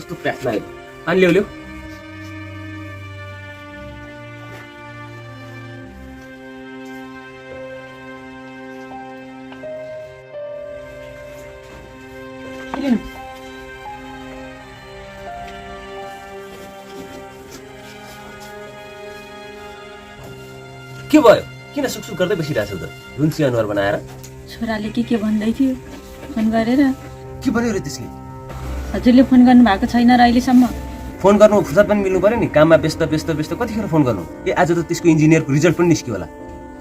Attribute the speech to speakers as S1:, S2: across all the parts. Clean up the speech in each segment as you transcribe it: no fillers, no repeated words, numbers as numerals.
S1: कस्तो प्यास लाग्यो पानी ल्याउ ल्याउ के भयो किन सुकसुक गर्दै बसिरहेछौ त रुन्ची अनुहार बनाएर
S2: छोराले के भन्दै थियो फोन गरेर
S1: के भन्यो रे त्यसले
S2: हजुरले फोन गर्नु भएको छैन र अहिलेसम्म
S1: फोन गर्नु फुर्सद पनि मिल्नु पर्यो नि काममा व्यस्त कतिखेर फोन गर्नु आज त त्यसको इन्जिनियरको रिजल्ट पनि निस्क्यो होला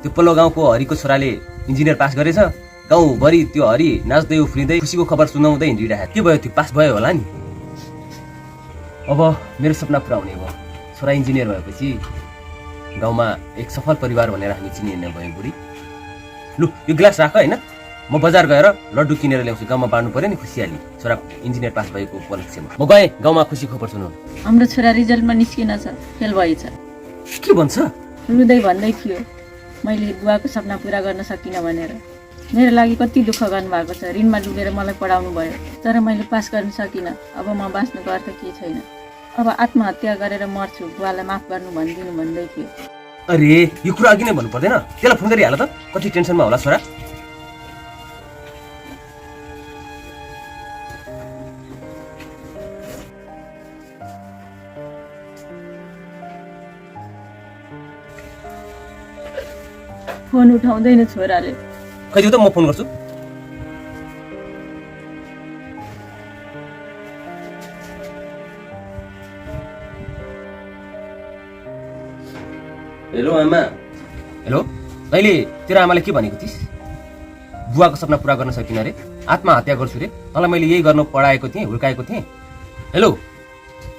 S1: त्यो पल्लो गाउँको हरिको छोराले इन्जिनियर पास गरेछ गाउँभरि त्यो हरि नाच्दै उफ्रिँदै खुसीको खबर सुनाउँदै हिँडिरहेको के भयो त्यो पास भयो होला नि अब मेरो सपना पुरा हुने भयो छोरा इन्जिनियर भएपछि गाउँमा एक सफल परिवार भनेर हामी चिनिने भयौँ बुढी लु यो ग्लास राख होइन म बजार गएर लड्डु किनेर ल्याउँछु गाउँमा बाँड्नु पर्यो नि खुसियाली छोरा इन्जिनियर पास भएको उपलक्ष्यमा म गएँ गाउँमा खुसी खबर सुनाउनु
S2: हाम्रो छोरा रिजल्टमा निस्किन छ फेल भएछ
S1: के भन्छ
S2: रुँदै भन्दै थियो मैले बुवाको सपना पुरा गर्न सकिनँ भनेर मेरो लागि कति दुःख गर्नुभएको छ ऋणमा डुबेर मलाई पढाउनु भयो तर मैले पास गर्न सकिनँ अब म बाँच्नुको अर्थ के छैन अब आत्महत्या गरेर मर्छु बुवालाई माफ गर्नु भनिदिनु भन्दै थियो
S1: अरे यो कुरा अघि नै भन्नु पर्दैन त्यसलाई फोन गरिहाल त कति टेन्सनमा होला छोरा
S2: फोन उठाउँदैन छोराले
S1: खै त म फोन गर्छु हेलो आमा हेलो तैँले तेरो आमाले के भनेको थिइस् बुवाको सपना पुरा गर्न सकिनँ रे आत्महत्या गर्छु रे तँलाई मैले यही गर्न पढाएको थिएँ हुर्काएको थिएँ हेलो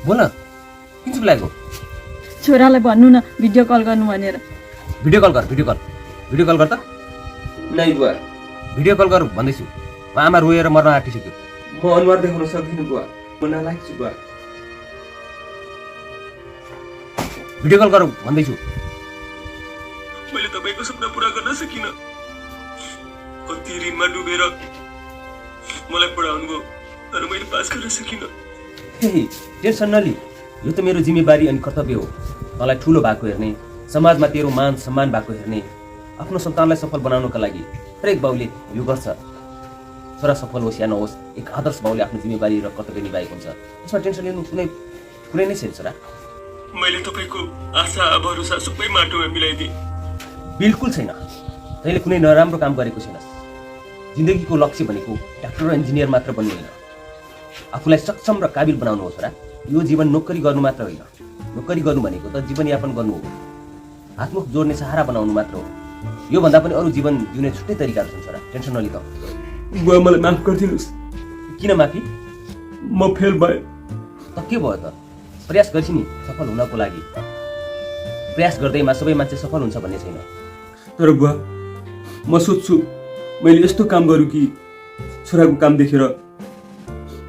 S1: बोल न किन चुप लागेको
S2: छोरालाई भन्नु न भिडियो कल गर्नु भनेर
S1: भिडियो कल गर त नै बुवा भिडियो कल गर भन्दैछु आमा रोएर मर्न आँटिसक्यो म अनुहार देखाउन सक्दिनँ बुवा म नलाग्छु छु बुवा भिडियो कल गर भन्दैछु मैले तपाईको सपना पुरा गर्न सकिनँ कति ऋणमा डुबेर मलाई पढाउनु भयो तर मैले पास गर्न सकिनँ टेन्सन नलि यो त मेरो जिम्मेवारी अनि कर्तव्य हो तँलाई ठुलो भएको हेर्ने समाजमा तेरो मान सम्मान भएको हेर्ने आफ्नो सन्तानलाई सफल बनाउनका लागि हरेक बाउले यो गर्छ छोरा सफल होस् या नहोस् एक आदर्श बाउले आफ्नो जिम्मेवारी र कर्तव्य निभाएको हुन्छ यसमा टेन्सन लिनु कुनै नै छैन छोरा मैले तपाईँको आशा भरोसा सबै माटोमा मिलाइदिएँ बिल्कुल छैन तैँले कुनै नराम्रो काम गरेको छैनस् जिन्दगीको लक्ष्य भनेको डाक्टर र इन्जिनियर मात्र बन्नु होइन आफूलाई सक्षम र काबिल बनाउनु हो छोरा यो जीवन नोकरी गर्नु मात्र होइन नोकरी गर्नु भनेको त जीवनयापन गर्नु हो हातमुख जोड्ने सहारा बनाउनु मात्र हो यो भन्दा पनि अरू जीवन जिउने छुट्टै तरिकाहरू छन् छोरा टेन्सन नलि त बुवा मलाई माफ गरिदिनुहोस् किन माफी म फेल भए त के भयो त प्रयास गर्छु नि सफल हुनको लागि प्रयास गर्दैमा सबै मान्छे सफल हुन्छ भन्ने छैन तर बुवा म सोच्छु मैले यस्तो काम गरौँ कि छोराको काम देखेर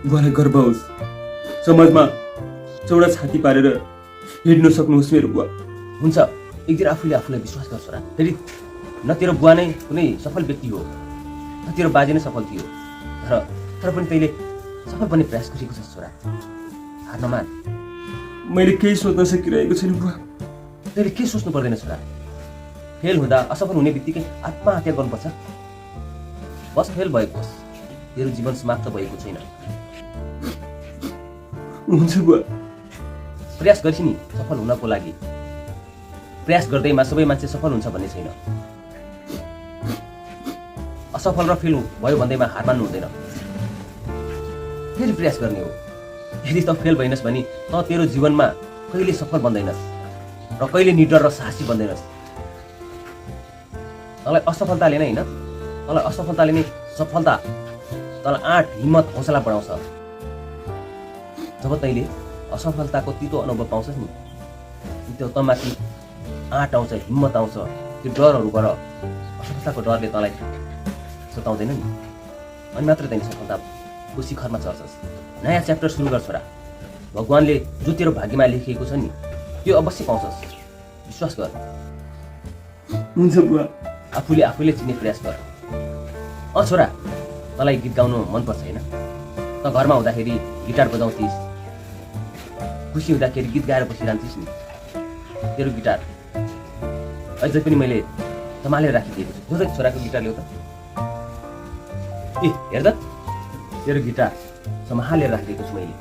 S1: बुवालाई गर्व होस् समाजमा चौडा छाती पारेर हिँड्न सक्नुहोस् मेरो बुवा हुन्छ एक दिन आफूले आफूलाई विश्वास गर छोरा फेरि न तेरो बुवा नै कुनै सफल व्यक्ति हो न तेरो बाजे नै सफल थियो तर पनि तैँले सफल बन्ने प्रयास गरेको छस् छोरा हार नमान मैले केही सोच्न सकिरहेको छैन बुवा तैँले के सोच्नु पर्दैन छोरा फेल हुँदा असफल हुने बित्तिकै आत्महत्या गर्नुपर्छ बस फेल भएको होस् तेरो जीवन समाप्त भएको छैन हुन्छ बुवा प्रयास गर्छु नि सफल हुनको लागि प्रयास गर्दैमा सबै मान्छे सफल हुन्छ भन्ने छैन असफल र फेल भयो भन्दैमा हार मान्नु हुँदैन फेरि प्रयास गर्ने हो यदि त फेल भइनस् भने त तेरो जीवनमा कहिले सफल बन्दैनस् र कहिले निडर र साहसी बन्दैनस् तँलाई असफलताले नै होइन तँलाई असफलताले नै सफलता तँलाई आँट हिम्मत हौसला बढाउँछ जब तैँले असफलताको तितो अनुभव पाउँछस् नि त्यो तँमाथि आँट आउँछ हिम्मत आउँछ त्यो डरहरूबाट असफलताको डरले तँलाई सताउँदैन नि अनि मात्र तैँले सफलताको शिखरमा चढ्छस् नयाँ च्याप्टर सुरु गर छोरा भगवान्ले जो तेरो भाग्यमा लेखिएको छ नि त्यो अवश्य पाउँछस् विश्वास गर हुन्छ बुवा आफूले चिन्ने प्रयास गर छोरा तँलाई गीत गाउनु मनपर्छ होइन त घरमा हुँदाखेरि गिटार बजाउँथिस् खुसी हुँदाखेरि गीत गाएर बसिरहन्छस् नि तेरो गिटार अझै पनि मैले सम्हालेर राखिदिएको छु। जो छोराको गिटार ल्याउ त। ए हेर त तेरो गिटार सम्हालेर राखिदिएको छु मैले।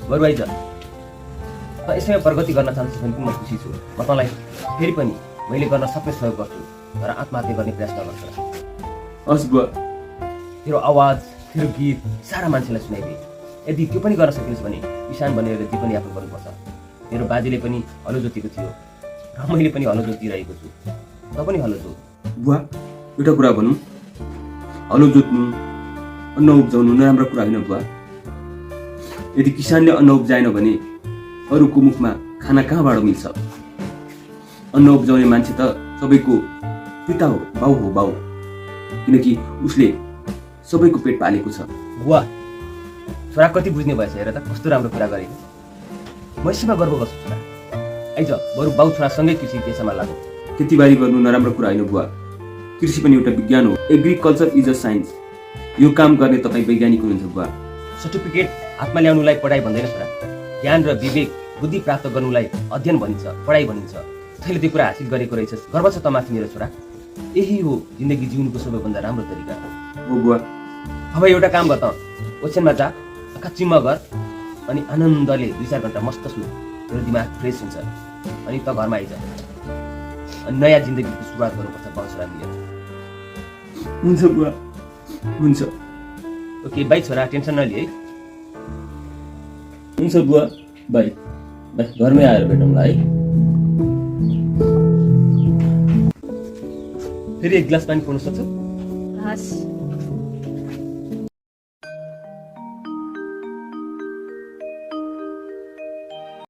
S1: बरु आइज त यसैमा प्रगति गर्न चाहन्छस् भने पनि म खुसी छु। म तँलाई फेरि पनि मैले गर्न सक्ने सहयोग गर्छु तर आत्महत्या गर्ने प्रयास नगर छोरा।
S3: हस् बुवा।
S1: तेरो आवाज तेरो गीत सारा मान्छेलाई सुनाइदिए। यदि त्यो पनि गर्न सकिन्छ भने किसान बनेर जीवनयापन गर्नुपर्छ। तेरो बाजेले पनि हलो जोतेको थियो र मैले पनि हलो जोतिरहेको छु। त पनि हलो जोत।
S3: बुवा एउटा कुरा भनौँ, हलो जोत्नु अन्न उब्जाउनु नराम्रो कुरा होइन बुवा। यदि किसानले अन्न उब्जाएन भने अरूको मुखमा खाना कहाँबाट मिल्छ? अन्न उब्जाउने मान्छे त सबैको पिता हो, बाउ हो बाउ, किनकि उसले सबैको पेट पालेको छ।
S1: बुवा छोरा कति बुझ्ने भएछ हेर त कस्तो राम्रो कुरा गरेको। म यसैमा गर्व गर्छु छोरा। आइज बरु बाउ छोरासँगै कृषि पेसामा लागौँ।
S3: खेतीबारी गर्नु नराम्रो कुरा होइन बुवा। कृषि पनि एउटा विज्ञान हो। Agriculture is a science. यो काम गर्ने तपाईँ वैज्ञानिक हुनुहुन्छ बुवा।
S1: सर्टिफिकेट हातमा ल्याउनुलाई पढाइ भन्दैन छोरा। ज्ञान र विवेक बुद्धि प्राप्त गर्नुलाई अध्ययन भनिन्छ, पढाइ भनिन्छ। तैँले त्यो कुरा हासिल गरेको रहेछस्, गर्व छ त माथि मेरो छोरा। यही हो जिन्दगी जिउनुको सबैभन्दा राम्रो तरिका
S3: हो बुवा।
S1: अब एउटा काम गर त, ओछ्यानमा जा, आँखा चिम्म गर अनि आनन्दले 2-4 घन्टा मस्त सु। तेरो दिमाग फ्रेस हुन्छ अनि त घरमा आइज अनि नयाँ जिन्दगीको सुरुवात गर्नुपर्छ बाउ छोरा मिलेर।
S3: हुन्छ बुवा, हुन्छ।
S1: ओके बाई छोरा, टेन्सन नलिए है।
S3: हुन्छ बुवा, बाई। बाई, घरमै आएर भेटौँला है।
S1: फेरि एक गिलास पानी खुवाउन सक्छु?
S2: हस्।